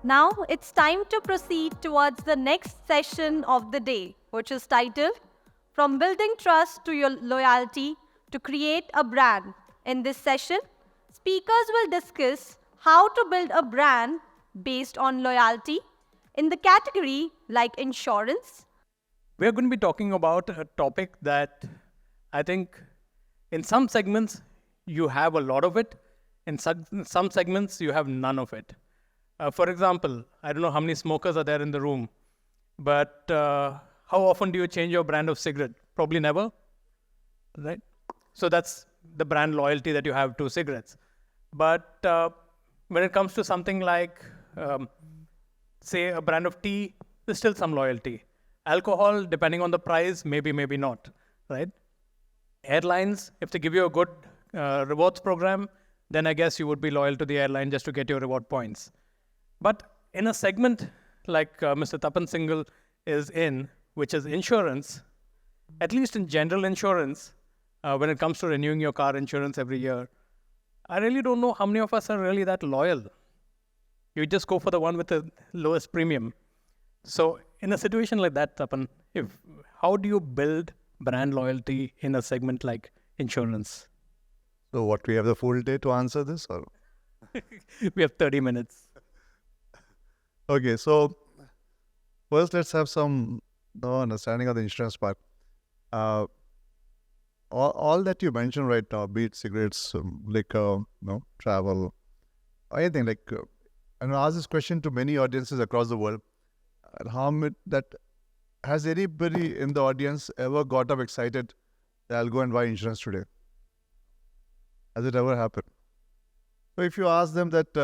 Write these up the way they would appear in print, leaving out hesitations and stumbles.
Now it's time to proceed towards the next session of the day, which is titled From Building Trust to Your Loyalty to Create a Brand. In this session, speakers will discuss how to build a brand based on loyalty in the category like insurance. We're going to be talking about a topic that I think in some segments you have a lot of it, in some segments you have none of it. For example, I don't know how many smokers are there in the room, but how often do you change your brand of cigarette? Probably never, right? So that's the brand loyalty that you have to cigarettes. But when it comes to something like, say, a brand of tea, there's still some loyalty. Alcohol, depending on the price, maybe not, right? Airlines, if they give you a good rewards program, then I guess you would be loyal to the airline just to get your reward points. But in a segment like Mr. Tapan Singhel is in, which is insurance, at least in general insurance, when it comes to renewing your car insurance every year, I really don't know how many of us are really that loyal. You just go for the one with the lowest premium. So in a situation like that, Tapan, how do you build brand loyalty in a segment like insurance? So what, we have the full day to answer this? Or? We have 30 minutes. Okay, so first let's have some understanding of the insurance part. All that you mentioned right now, be it cigarettes, liquor, travel, anything like, and I ask this question to many audiences across the world. Has anybody in the audience ever got up excited that I'll go and buy insurance today? Has it ever happened? So if you ask them that,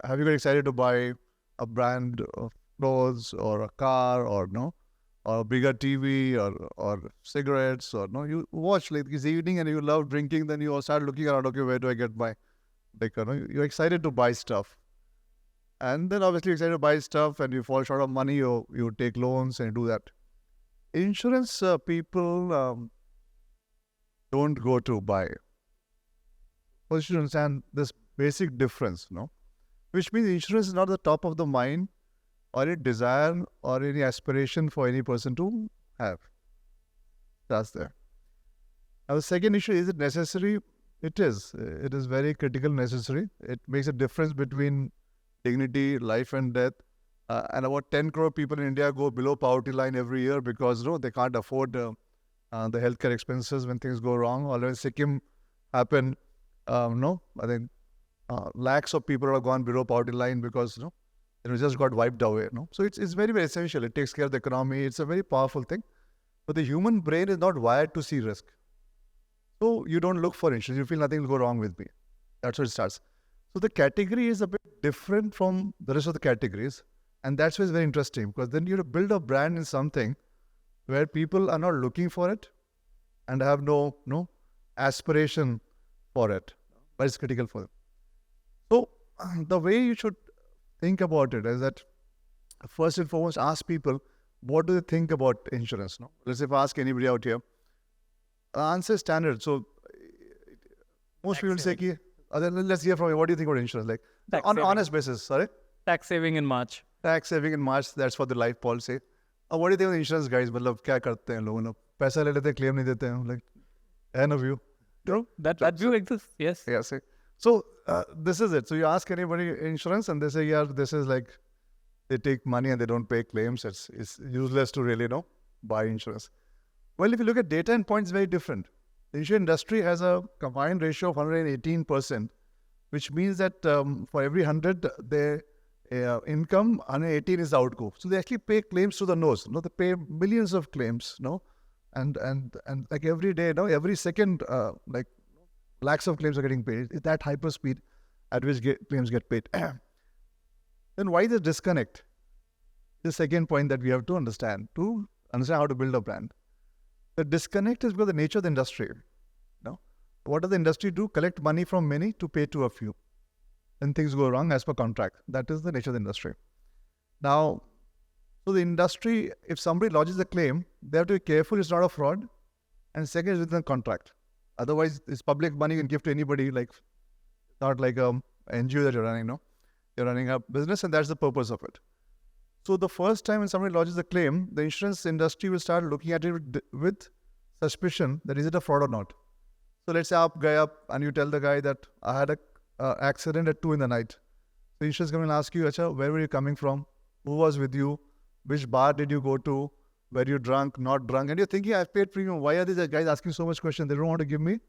have you got excited to buy a brand of clothes or a car or or a bigger TV or cigarettes or you watch like this evening and you love drinking, then you start looking around, okay, where do I get my, you're excited to buy stuff. And then obviously you're excited to buy stuff and you fall short of money, you take loans and you do that. Insurance people don't go to buy. Well, you should understand this basic difference, which means insurance is not the top of the mind or a desire or any aspiration for any person to have. That's there. Now the second issue, is it necessary? It is. It is very critical necessary. It makes a difference between dignity, life and death. And about 10 crore people in India go below poverty line every year because they can't afford the healthcare expenses when things go wrong. Or when Sikkim happened, I think lakhs of people have gone below poverty line because it just got wiped away. So it's very, very essential. It takes care of the economy. It's a very powerful thing. But the human brain is not wired to see risk. So you don't look for insurance. You feel nothing will go wrong with me. That's where it starts. So the category is a bit different from the rest of the categories. And that's why it's very interesting, because then you build a brand in something where people are not looking for it and have no aspiration for it, but it's critical for them. So the way you should think about it is that first and foremost, ask people, what do they think about insurance? Let's say if I ask anybody out here, the answer is standard. So most people say, let's hear from you. What do you think about insurance? Like on an honest basis, sorry? Tax saving in March. Tax saving in March, that's what the life policy. What do you think of the insurance guys? मतलब क्या करते हैं लोग? पैसा ले लेते हैं, claim नहीं देते हैं. Like, end of view. That view exists, yes. Yes. So this is it. So you ask anybody insurance and they say, yeah, this is like, they take money and they don't pay claims. It's useless to really buy insurance. Well, if you look at data and points, very different. The insurance industry has a combined ratio of 118%, which means that for every 100, their income, 118 is the outgo. So they actually pay claims to the nose. They pay millions of claims, and like every day, every second, like lakhs of claims are getting paid. It's that hyper speed at which claims get paid. Then why the disconnect? The second point that we have to understand how to build a brand. The disconnect is because the nature of the industry. What does the industry do? Collect money from many to pay to a few. Then things go wrong as per contract. That is the nature of the industry. Now, so the industry, if somebody lodges a claim, they have to be careful it's not a fraud. And second is within the contract. Otherwise, it's public money you can give to anybody, like not like a NGO that you're running, You're running a business, and that's the purpose of it. So the first time when somebody lodges a claim, the insurance industry will start looking at it with suspicion that is it a fraud or not. So let's say and you tell the guy that I had a accident at 2 in the night. The insurance company will ask you, Acha, where were you coming from? Who was with you? Which bar did you go to? Were you drunk, not drunk? And you're thinking, I've paid premium. Why are these guys asking so much questions? They don't want to give me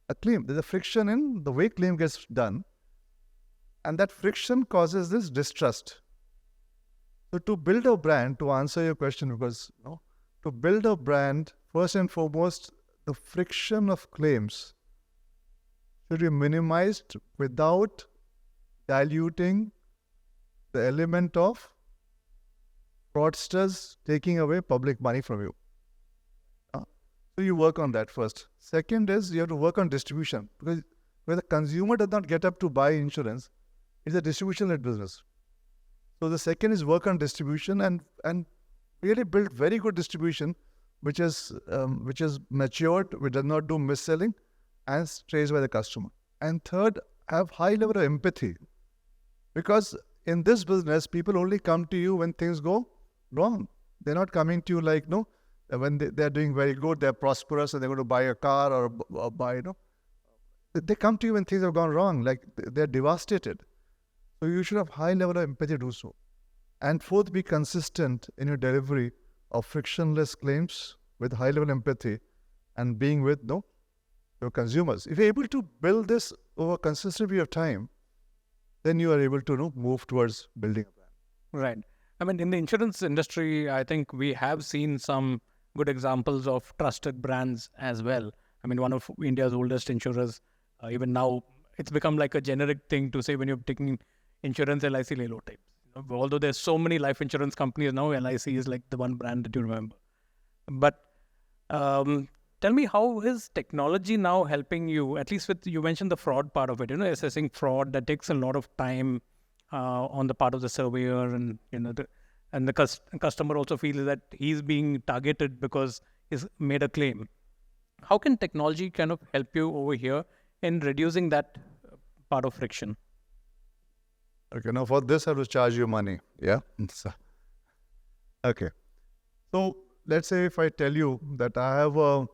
a claim. There's a friction in the way claim gets done. And that friction causes this distrust. So to build a brand, to answer your question, because to build a brand, first and foremost, the friction of claims should be minimized without diluting the element of fraudsters taking away public money from you. So you work on that first. Second is you have to work on distribution, because where the consumer does not get up to buy insurance, it's a distribution-led business. So the second is work on distribution and really build very good distribution, which is matured, which does not do mis-selling and stays by the customer. And third, have high level of empathy, because in this business, people only come to you when things go wrong. They're not coming to you like, when they're doing very good, they're prosperous, and they're going to buy a car or buy, They come to you when things have gone wrong, like they're devastated. So you should have high level of empathy to do so. And fourth, be consistent in your delivery of frictionless claims with high level empathy and being with your consumers. If you're able to build this over a consistent period of time, then you are able to move towards building a brand. Right. I mean, in the insurance industry, I think we have seen some good examples of trusted brands as well. I mean, one of India's oldest insurers, even now, it's become like a generic thing to say when you're taking insurance, LIC le lo type. Although there's so many life insurance companies now, LIC is like the one brand that you remember. But tell me, how is technology now helping you, at least with, you mentioned the fraud part of it, assessing fraud, that takes a lot of time on the part of the surveyor, and, the customer also feels that he's being targeted because he's made a claim. How can technology kind of help you over here in reducing that part of friction? Okay, now for this I have to charge you money. Yeah? Okay. So let's say if I tell you that I have a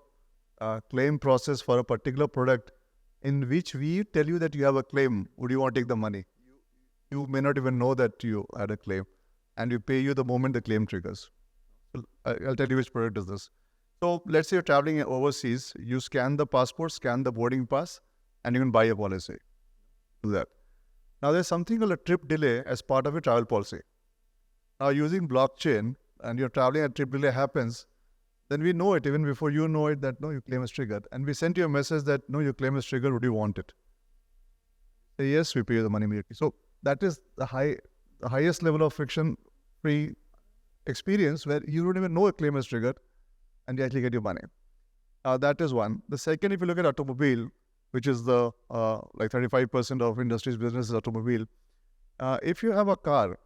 claim process for a particular product in which we tell you that you have a claim, would you want to take the money? You may not even know that you had a claim, and we pay you the moment the claim triggers. I'll tell you which product is this. So let's say you're traveling overseas, you scan the passport, scan the boarding pass, and you can buy a policy. Do that. Now there's something called a trip delay as part of your travel policy. Now using blockchain, and you're traveling, a trip delay happens, then we know it even before you know it that your claim is triggered. And we send you a message that your claim is triggered, would you want it? Say yes, we pay you the money immediately. So that is the highest level of friction-free experience where you don't even know a claim is triggered and you actually get your money. That is one. The second, if you look at automobile, which is the like 35% of industry's business is automobile. If you have a car,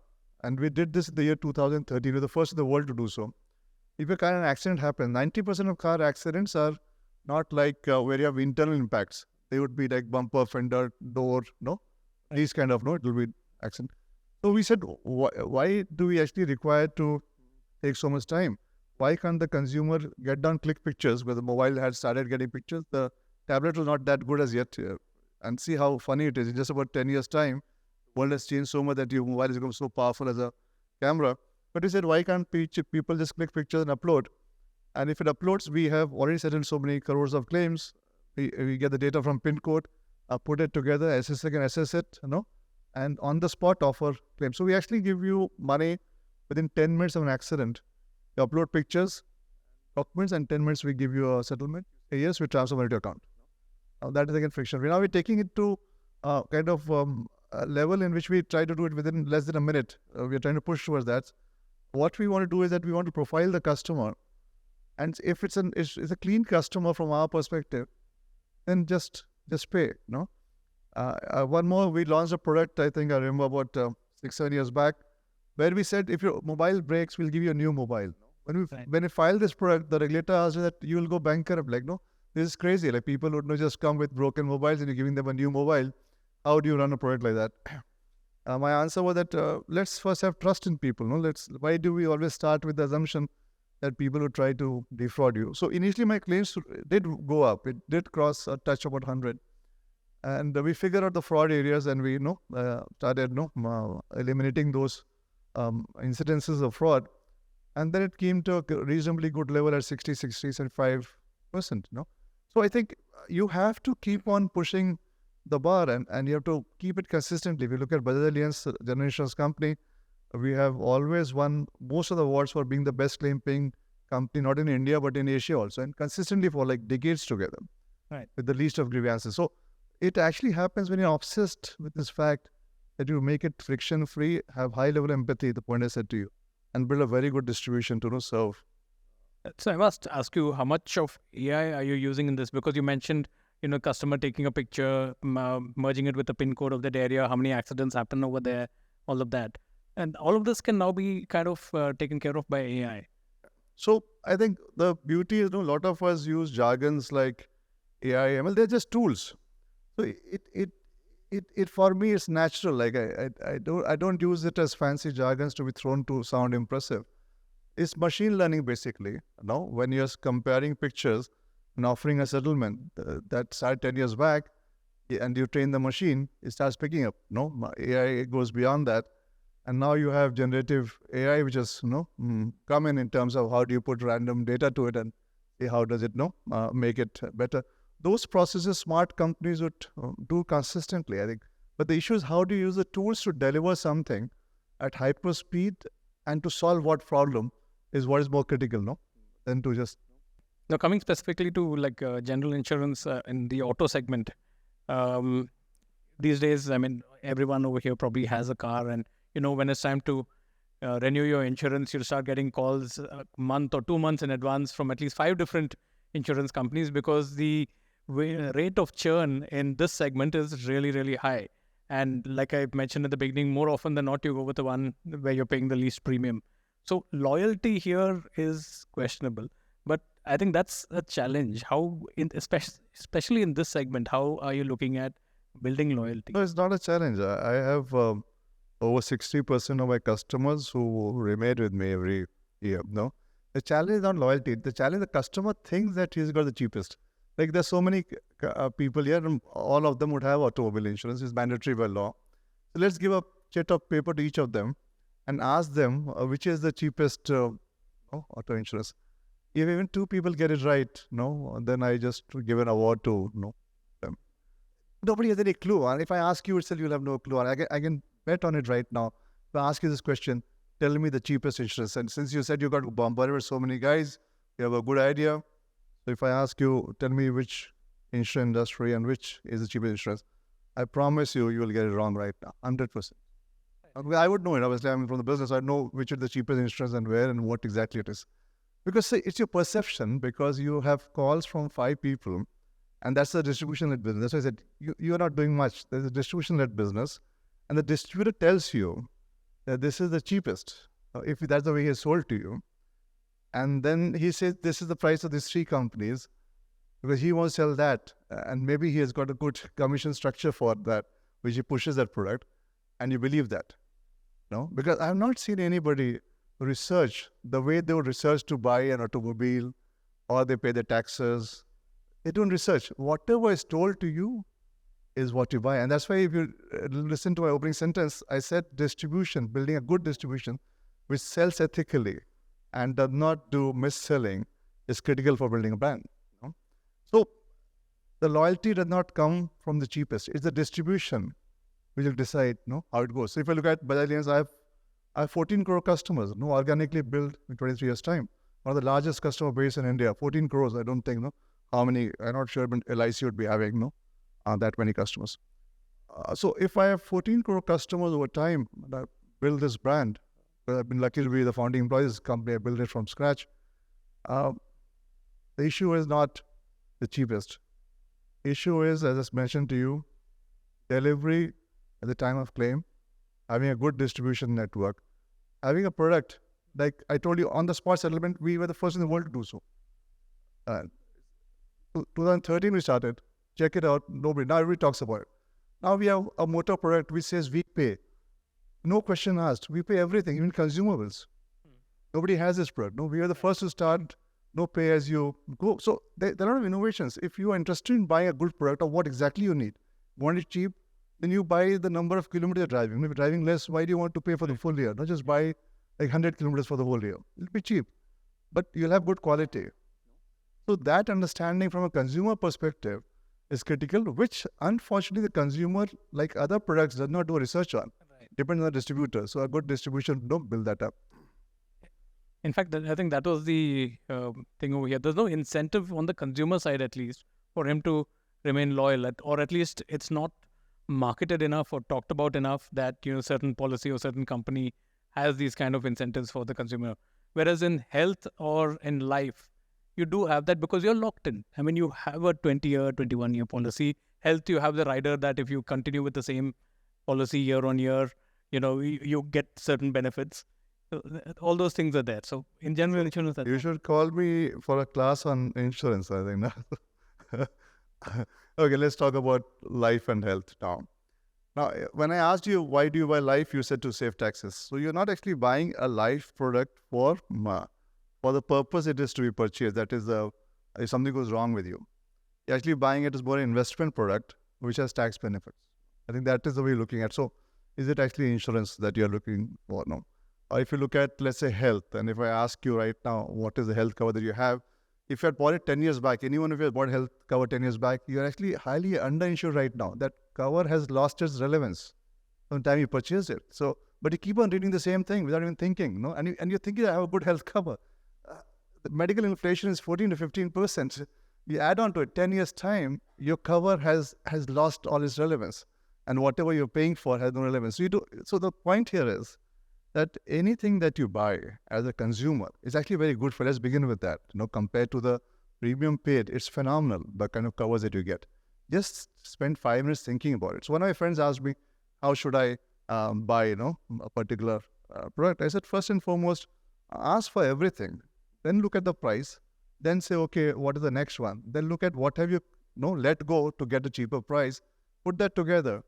and we did this in the year 2013, we're the first in the world to do so. If a car accident happens, 90% of car accidents are not like where you have internal impacts. They would be like bumper, fender, door, these kind of, it will be accident. So we said, why do we actually require to take so much time? Why can't the consumer get down, click pictures, where the mobile had started getting pictures? The tablet was not that good as yet. And see how funny it is. In just about 10 years' time, the world has changed so much that your mobile has become so powerful as a camera. But we said, why can't people just click pictures and upload? And if it uploads, we have already settled so many crores of claims. We get the data from PIN code, put it together, SSA can assess it, and on the spot offer claims. So we actually give you money within 10 minutes of an accident. You upload pictures, documents, and 10 minutes we give you a settlement. Yes, we transfer money to account. Now that is again friction. Now we're taking it to kind of a level in which we try to do it within less than a minute. We're trying to push towards that. What we want to do is that we want to profile the customer, and if it's a clean customer from our perspective, then just pay. One more, we launched a product, I think I remember about 6-7 years back, where we said if your mobile breaks, we'll give you a new mobile. When we filed this product, the regulator asked that you will go bankrupt. Like, this is crazy. Like, people would just come with broken mobiles and you're giving them a new mobile. How do you run a product like that? My answer was that let's first have trust in people. No, why do we always start with the assumption that people will try to defraud you? So initially, my claims did go up. It did cross a touch about 100, and we figured out the fraud areas, and we started eliminating those incidences of fraud, and then it came to a reasonably good level at 65%. So I think you have to keep on pushing the bar, and you have to keep it consistently. If you look at Bajaj Allianz General Insurance Company, we have always won most of the awards for being the best claim paying company, not in India but in Asia also, and consistently for like decades together, Right. with the least of grievances. So it actually happens when you're obsessed with this fact that you make it friction free, have high level empathy, the point I said to you, and build a very good distribution to serve. So I must ask you, how much of AI are you using in this? Because you mentioned, customer taking a picture, merging it with the pin code of that area, how many accidents happen over there, all of that. And all of this can now be kind of taken care of by AI. So I think the beauty is, a lot of us use jargons like AI, ML. They're just tools. So it for me it's natural. Like I don't use it as fancy jargons to be thrown to sound impressive. It's machine learning basically. When you're comparing pictures and offering a settlement that started 10 years back, and you train the machine, it starts picking up. AI goes beyond that. And now you have generative AI, which has come in terms of how do you put random data to it and see how does it make it better. Those processes smart companies would do consistently, I think. But the issue is how do you use the tools to deliver something at hyper speed and to solve what problem is what is more critical, than to just. Now, coming specifically to general insurance in the auto segment, these days, I mean, everyone over here probably has a car, and when it's time to renew your insurance, you start getting calls a month or 2 months in advance from at least 5 different insurance companies, because the rate of churn in this segment is really, really high. And like I mentioned at the beginning, more often than not, you go with the one where you're paying the least premium. So loyalty here is questionable. But I think that's a challenge. How, especially in this segment, how are you looking at building loyalty? No, it's not a challenge. I have over 60% of my customers who remain with me every year. The challenge is not loyalty. The challenge, the customer thinks that he's got the cheapest. Like there's so many people here, and all of them would have automobile insurance. It's mandatory by law. So let's give a sheet of paper to each of them and ask them which is the cheapest auto insurance. If even 2 people get it right, then I just give an award to them. Nobody has any clue. And if I ask you itself, you'll have no clue. And I can bet on it right now. If I ask you this question, tell me the cheapest insurance. And since you said you got bombarded with so many guys, you have a good idea. So if I ask you, tell me which insurance industry and which is the cheapest insurance, I promise you, you will get it wrong right now, 100%. I would know it. Obviously, I'm from the business. I know which is the cheapest insurance and where and what exactly it is. Because say, it's your perception, because you have calls from 5 people, and that's a distribution-led business. That's why I said, you're not doing much. There's a distribution-led business, and the distributor tells you that this is the cheapest, if that's the way he has sold to you. And then he says, this is the price of these 3 companies, because he wants to sell that. And maybe he has got a good commission structure for that, which he pushes that product, and you believe that. Because I have not seen anybody research the way they would research to buy an automobile, or they pay their taxes. They don't research. Whatever is told to you is what you buy. And that's why if you listen to my opening sentence, I said distribution, building a good distribution which sells ethically and does not do mis-selling is critical for building a brand. So the loyalty does not come from the cheapest. It's the distribution which will decide how it goes. So if I look at Bajaj Allianz, I have 14 crore customers, organically built in 23 years' time. One of the largest customer base in India, 14 crores. I don't think, how many, I'm not sure, but LIC would be having, that many customers. So if I have 14 crore customers over time, and I build this brand, I've been lucky to be the founding employee of this company, I built it from scratch. The issue is not the cheapest. Issue is, as I mentioned to you, delivery at the time of claim, having a good distribution network, having a product, like I told you, on the spot settlement, we were the first in the world to do so. 2013 we started, check it out, nobody, now everybody talks about it. Now we have a motor product which says week pay. no question asked. We pay everything, even consumables. Nobody has this product. No, we are the first to start. No pay as you go. So there are a lot of innovations. If you are interested in buying a good product of what exactly you need, want it cheap, then you buy the number of kilometers you're driving. If you're driving less, why do you want to pay for the full year? Not just buy like 100 kilometers for the whole year. It'll be cheap, but you'll have good quality. So that understanding from a consumer perspective is critical, which unfortunately the consumer, like other products, does not do research on. Right. Depends on the distributor. So a good distribution, don't build that up. In fact, I think that was the thing over here. There's no incentive on the consumer side, at least, for him to remain loyal, or at least it's not marketed enough or talked about enough that certain policy or certain company has these kind of incentives for the consumer. Whereas in health or in life, you do have that because you're locked in. I mean, you have a 20-year, 21-year policy. Health, you have the rider that if you continue with the same policy year on year, you get certain benefits. So all those things are there. So in general insurance, You should call me for a class on insurance, I think. Okay, let's talk about life and health now. Now, when I asked you, why do you buy life? You said to save taxes. So you're not actually buying a life product for the purpose it is to be purchased. That is, if something goes wrong with you. You're actually buying it as more an investment product, which has tax benefits. I think that is the way you're looking at. So is it actually insurance that you're looking for? No. Or if you look at, let's say, health, and if I ask you right now, what is the health cover that you have? If you had bought it 10 years back, anyone of you had bought health cover 10 years back, you're actually highly underinsured right now. That cover has lost its relevance from the time you purchased it. So, but you keep on reading the same thing without even thinking, no? And you're thinking, I have a good health cover. The medical inflation is 14 to 15%. You add on to it 10 years time, your cover has lost all its relevance, and whatever you're paying for has no relevance. So the point here is that anything that you buy as a consumer is actually very good for. Let's begin with that. Compared to the premium paid, it's phenomenal, the kind of covers that you get. Just spend 5 minutes thinking about it. So one of my friends asked me, how should I buy, a particular product? I said, first and foremost, ask for everything. Then look at the price. Then say, okay, what is the next one? Then look at what have you let go to get a cheaper price. Put that together.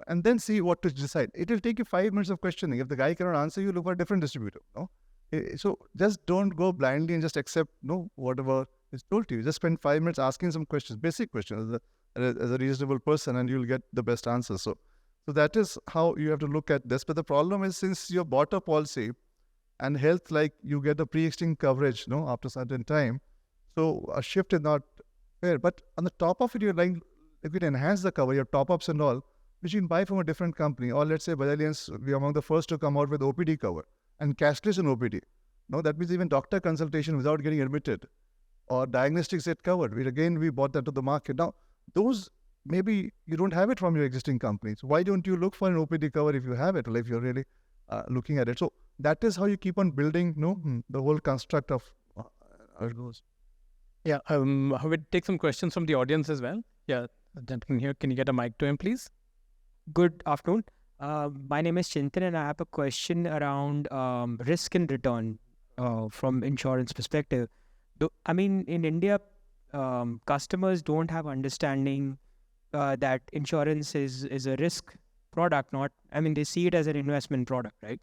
And then see what to decide. It will take you 5 minutes of questioning. If the guy cannot answer you, look for a different distributor. So just don't go blindly and just accept whatever is told to you. Just spend 5 minutes asking some questions, basic questions as a reasonable person, and you'll get the best answer. So that is how you have to look at this. But the problem is, since you bought a policy and health, like you get a pre-existing coverage after a certain time, so a shift is not fair. But on the top of it, you're like, if you enhance the cover, your top-ups and all, which you can buy from a different company. Or let's say Bajaj Allianz, we are among the first to come out with OPD cover and cashless in OPD. That means even doctor consultation without getting admitted, or diagnostics get covered. We bought that to the market. Now, those, maybe you don't have it from your existing companies. Why don't you look for an OPD cover if you have it, or if you're really looking at it? So that is how you keep on building the whole construct of how it goes. Yeah, I will take some questions from the audience as well. Yeah, the gentleman here, can you get a mic to him, please? Good afternoon. My name is Chintan, and I have a question around risk and return from insurance perspective. In India, customers don't have understanding that insurance is a risk product, they see it as an investment product, right?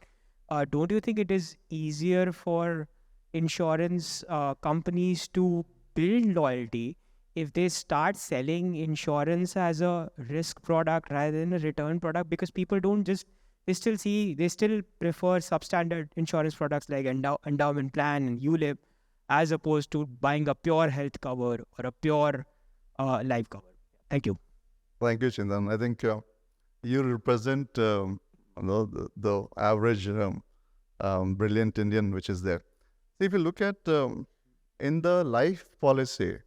Don't you think it is easier for insurance companies to build loyalty if they start selling insurance as a risk product rather than a return product? Because people they still prefer substandard insurance products like endowment plan and ULIP, as opposed to buying a pure health cover or a pure life cover. Thank you. Thank you, Chintan. I think you represent the average brilliant Indian which is there. So if you look at in the life policy,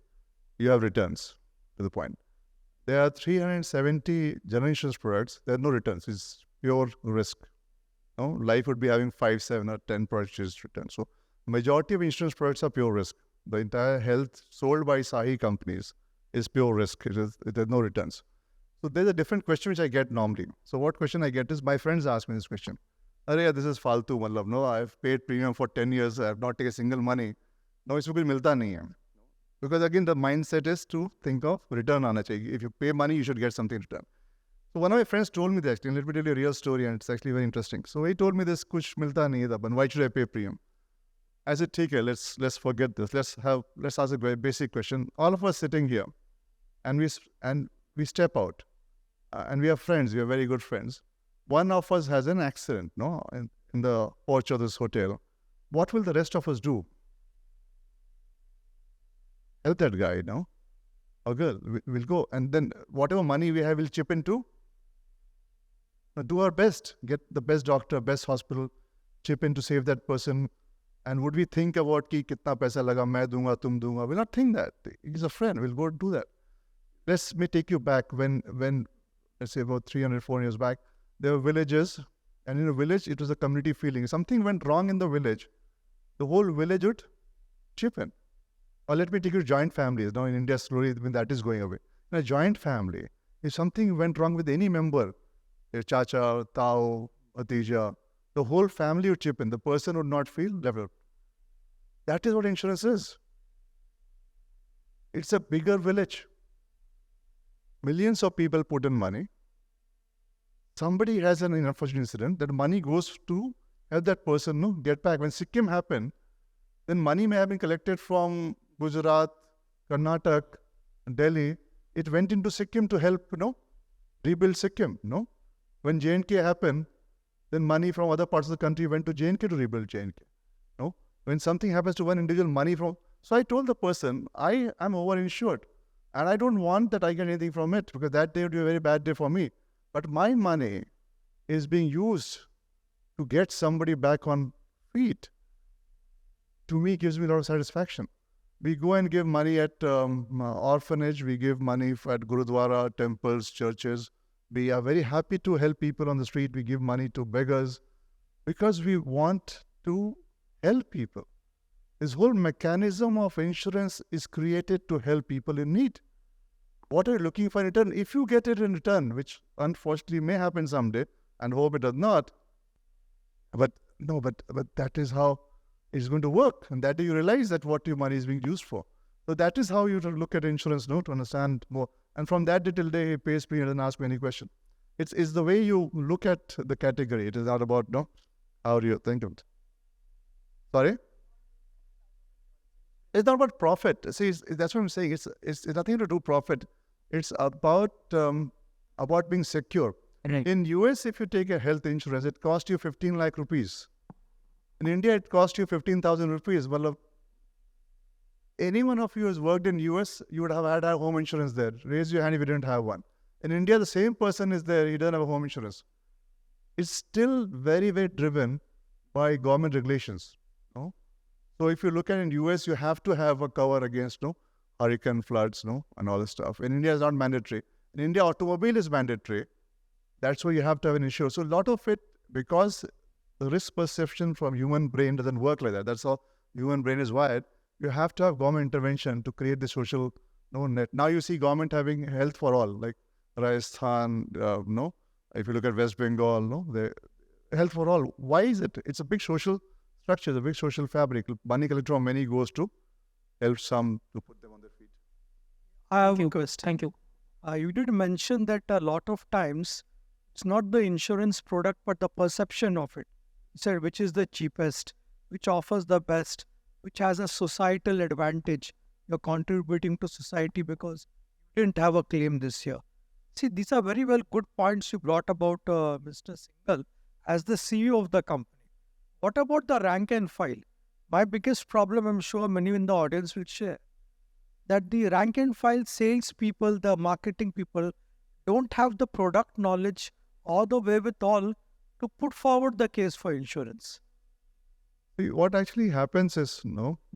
you have returns, to the point. There are 370 general insurance products. There are no returns. It's pure risk. Life would be having 5, 7, or 10 products return. So majority of insurance products are pure risk. The entire health sold by Sahi companies is pure risk. There's no returns. So there's a different question which I get normally. So what question I get is, my friends ask me this question. This is faltu, matlab. No, I've paid premium for 10 years. I have not taken a single money. No, it's kuch milta nahi hai. Because again, the mindset is to think of return aana chahiye. If you pay money, you should get something in return. So one of my friends told me this, actually, let me tell you a real story, and it's actually very interesting. So he told me this, kuch milta nahi hai, Tapan, why should I pay premium? I said, okay, let's forget this. Let's ask a very basic question. All of us sitting here, and we step out, and we are friends. We are very good friends. One of us has an accident, no, in the porch of this hotel. What will the rest of us do? Help that guy, no, or girl. We'll go, and then whatever money we have, we'll chip into. Do our best, get the best doctor, best hospital, chip in to save that person. And would we think about ki kitna paisa laga, main dunga, tum dunga? We'll not think that. He's a friend. We'll go do that. Let me take you back when let's say about 300, 400 years back, there were villages, and in a village, it was a community feeling. Something went wrong in the village, the whole village would chip in. Or let me take you joint families. Now in India, slowly when that is going away. In a joint family, if something went wrong with any member, your chacha, tao, atija, the whole family would chip in. The person would not feel developed. That is what insurance is. It's a bigger village. Millions of people put in money. Somebody has an unfortunate incident, that money goes to help that person get back. When Sikkim happened, then money may have been collected from Gujarat, Karnataka, Delhi. It went into Sikkim to help, rebuild Sikkim, When J&K happened, then money from other parts of the country went to J&K to rebuild J&K. When something happens to one individual, money from... So I told the person, I am over-insured, and I don't want that I get anything from it, because that day would be a very bad day for me. But my money is being used to get somebody back on feet. To me, it gives me a lot of satisfaction. We go and give money at orphanage, we give money at Gurudwara, temples, churches. We are very happy to help people on the street. We give money to beggars because we want to help people. This whole mechanism of insurance is created to help people in need. What are you looking for in return? If you get it in return, which unfortunately may happen someday, and hope it does not, but that is how it's going to work. And that you realize that what your money is being used for. So that is how you look at insurance, to understand more. And from that day till day, he pays me and doesn't ask me any question. It's the way you look at the category. It is not about, how do you think of it? Sorry? It's not about profit. See, that's what I'm saying. It's nothing to do profit. It's about being secure. Right. In US, if you take a health insurance, it costs you 15 lakh rupees. In India, it costs you 15,000 rupees. Well, any one of you who has worked in US, you would have had a home insurance there. Raise your hand if you didn't have one. In India, the same person is there. He doesn't have a home insurance. It's still very, very driven by government regulations. So if you look at in US, you have to have a cover against hurricane floods, and all this stuff. In India, it's not mandatory. In India, automobile is mandatory. That's why you have to have an insurance. So a lot of it, because the risk perception from human brain doesn't work like that. That's how human brain is wired. You have to have government intervention to create the social net. Now you see government having health for all, like Rajasthan, if you look at West Bengal, the health for all. Why is it? It's a big social structure, the big social fabric. Money collected from many goes to help some to put them on their feet. I have a question. Thank you. You did mention that a lot of times it's not the insurance product but the perception of it. You said which is the cheapest, which offers the best, which has a societal advantage. You're contributing to society because you didn't have a claim this year. See, these are very well good points you brought about Mr. Singhel as the CEO of the company. What about the rank and file? My biggest problem, I'm sure many in the audience will share, that the rank and file sales people, the marketing people, don't have the product knowledge or the wherewithal to put forward the case for insurance. See, what actually happens is,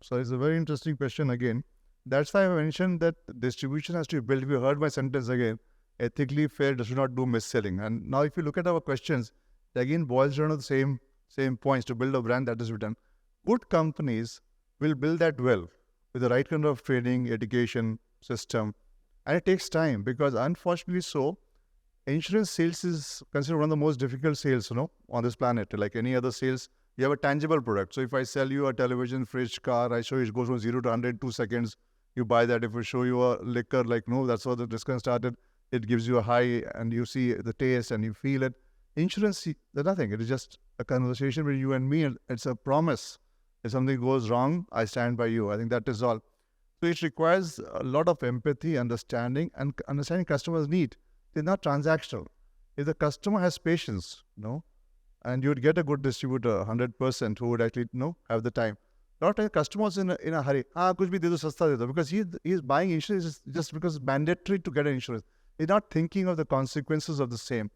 so it's a very interesting question again. That's why I mentioned that distribution has to be built. If you heard my sentence again, ethically fair does not do mis-selling. And now if you look at our questions, it again boils down to the same points. To build a brand, that is written. Good companies will build that well with the right kind of training, education, system. And it takes time because unfortunately insurance sales is considered one of the most difficult sales, on this planet. Like any other sales, you have a tangible product. So if I sell you a television, fridge, car, I show you it goes from 0 to 100 in 2 seconds. You buy that. If I show you a liquor, that's how the discussion started. it gives you a high, and you see the taste and you feel it. Insurance, there's nothing. It is just a conversation between you and me, and it's a promise. If something goes wrong, I stand by you. I think that is all. So it requires a lot of empathy, understanding, and understanding customers' need. It's not transactional. If the customer has patience, and you would get a good distributor, 100%, who would actually, have the time. A lot of times customers in a hurry, kuch bhi de do, sasta de do, because he's buying insurance just because it's mandatory to get an insurance. He's not thinking of the consequences of the same.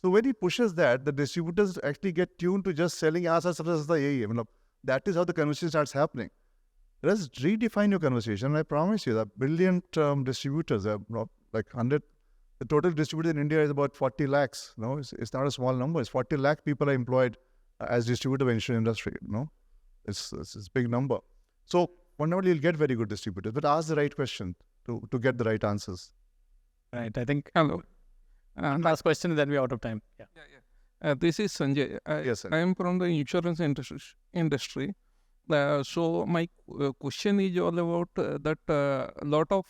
So when he pushes that, the distributors actually get tuned to just selling, sasta yahi hai. That is how the conversation starts happening. Let's redefine your conversation. I promise you that brilliant distributors, like 100. The total distributors in India is about 40 lakhs. It's not a small number. It's 40 lakh people are employed as distributor of the insurance industry. It's a big number. So fundamentally, you'll get very good distributors, but ask the right question to get the right answers. Right. I think Hello. last question, then we're out of time. Yeah. This is Sanjay. Yes, sir. I am from the insurance industry. So my question is all about that a lot of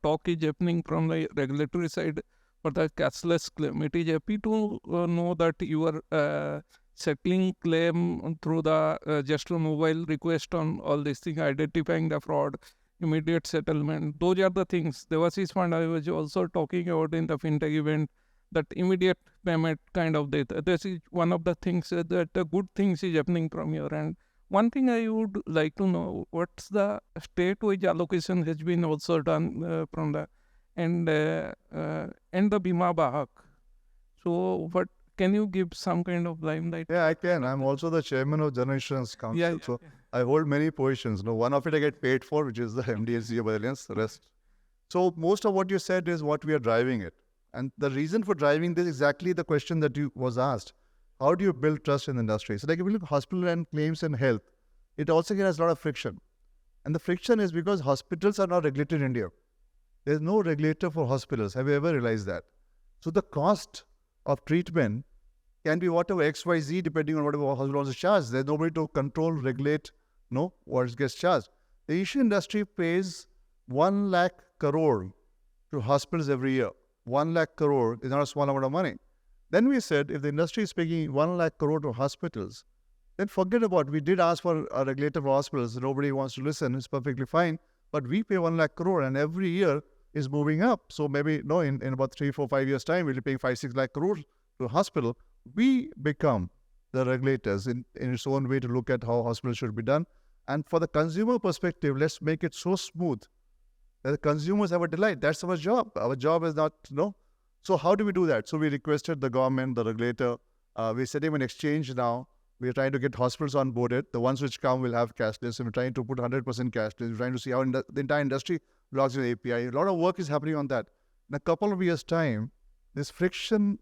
talk is happening from the regulatory side for the cashless claim. It is happy to know that you are settling claim through the just a mobile request on all these things, identifying the fraud, immediate settlement. Those are the things. Devashish Fund, I was also talking about in the fintech event, that immediate payment kind of data. This is one of the things that the good things is happening from your end. One thing I would like to know, what's the state-wise allocation has been also done from the and the Bima Bahak. So what can you give some kind of limelight? Yeah, I can. I'm also the chairman of General Insurance Council. So I hold many positions. One of it I get paid for, which is the MD&C of Allianz, the rest. So most of what you said is what we are driving it. And the reason for driving this is exactly the question that you was asked. How do you build trust in the industry? So like if you look at hospital and claims and health, it also has a lot of friction. And the friction is because hospitals are not regulated in India. There's no regulator for hospitals. Have you ever realized that? So the cost of treatment can be whatever XYZ depending on whatever hospital wants to charge. There's nobody to control, regulate, what gets charged. The insurance industry pays 1 lakh crore to hospitals every year. 1 lakh crore is not a small amount of money. Then we said, if the industry is paying 1 lakh crore to hospitals, then forget about it. We did ask for a regulator for hospitals. Nobody wants to listen. It's perfectly fine. But we pay 1 lakh crore and every year is moving up. So maybe, in about 3, 4, 5 years' time, we'll be paying 5, 6 lakh crore to a hospital. We become the regulators in its own way to look at how hospitals should be done. And for the consumer perspective, let's make it so smooth that the consumers have a delight. That's our job. Our job is not, So how do we do that? So we requested the government, the regulator. We're setting an exchange now. We're trying to get hospitals onboarded. The ones which come will have cashless. And we're trying to put 100% cashless. We're trying to see how the entire industry logs in the API. A lot of work is happening on that. In a couple of years' time, this friction,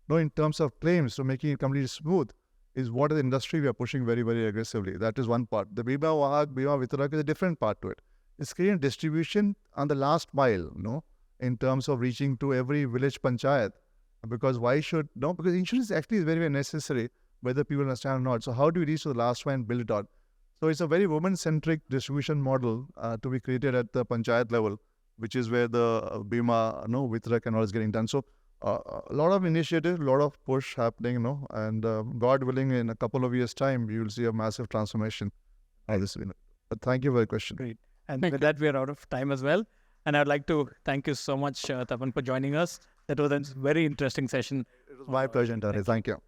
in terms of claims, so making it completely smooth, is what the industry we are pushing very, very aggressively. That is one part. The Bima Bahak, Bima Vitrak is a different part to it. It's creating distribution on the last mile, in terms of reaching to every village panchayat. Because because insurance actually is very, very necessary, whether people understand or not. So how do we reach to the last mile and build it out? So it's a very woman-centric distribution model to be created at the panchayat level, which is where the Bima, Vitrak and all is getting done. So a lot of initiative, a lot of push happening, and God willing, in a couple of years' time, you will see a massive transformation. But thank you for the question. Great. And with that, we're out of time as well. And I'd like to thank you so much, Tapan, for joining us. That was a very interesting session. It was my pleasure, Tari. Thank you.